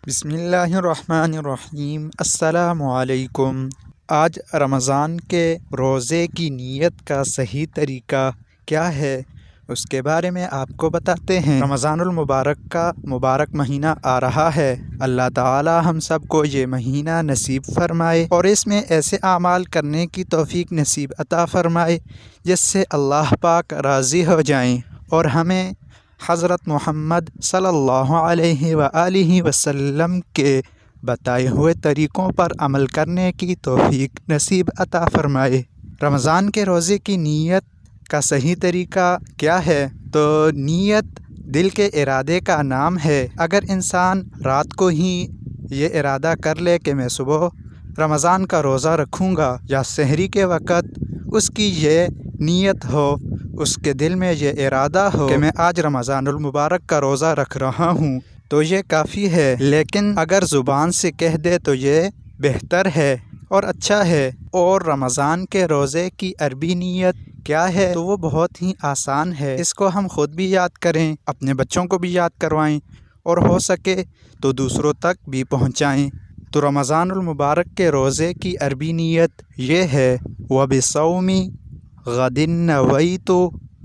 بسم اللہ الرحمن الرحیم۔ السلام علیکم۔ آج رمضان کے روزے کی نیت کا صحیح طریقہ کیا ہے اس کے بارے میں آپ کو بتاتے ہیں۔ رمضان المبارک کا مبارک مہینہ آ رہا ہے۔ اللہ تعالی ہم سب کو یہ مہینہ نصیب فرمائے اور اس میں ایسے اعمال کرنے کی توفیق نصیب عطا فرمائے جس سے اللہ پاک راضی ہو جائیں اور ہمیں حضرت محمد صلی اللہ علیہ وآلہ وسلم کے بتائے ہوئے طریقوں پر عمل کرنے کی توفیق نصیب عطا فرمائے۔ رمضان کے روزے کی نیت کا صحیح طریقہ کیا ہے؟ تو نیت دل کے ارادے کا نام ہے۔ اگر انسان رات کو ہی یہ ارادہ کر لے کہ میں صبح رمضان کا روزہ رکھوں گا، یا سحری کے وقت اس کی یہ نیت ہو، اس کے دل میں یہ ارادہ ہو کہ میں آج رمضان المبارک کا روزہ رکھ رہا ہوں، تو یہ کافی ہے۔ لیکن اگر زبان سے کہہ دے تو یہ بہتر ہے اور اچھا ہے۔ اور رمضان کے روزے کی عربی نیت کیا ہے؟ تو وہ بہت ہی آسان ہے۔ اس کو ہم خود بھی یاد کریں، اپنے بچوں کو بھی یاد کروائیں اور ہو سکے تو دوسروں تک بھی پہنچائیں۔ تو رمضان المبارک کے روزے کی عربی نیت یہ ہے: وَبِصَوْمِ غَدٍ نَوَيْتُ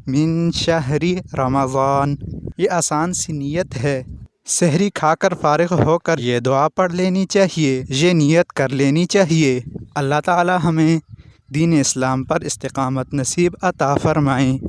مِن شَهْرِ رمضان۔ یہ آسان سی نیت ہے۔ سحری کھا کر فارغ ہو کر یہ دعا پڑھ لینی چاہیے، یہ نیت کر لینی چاہیے۔ اللہ تعالی ہمیں دین اسلام پر استقامت نصیب عطا فرمائیں۔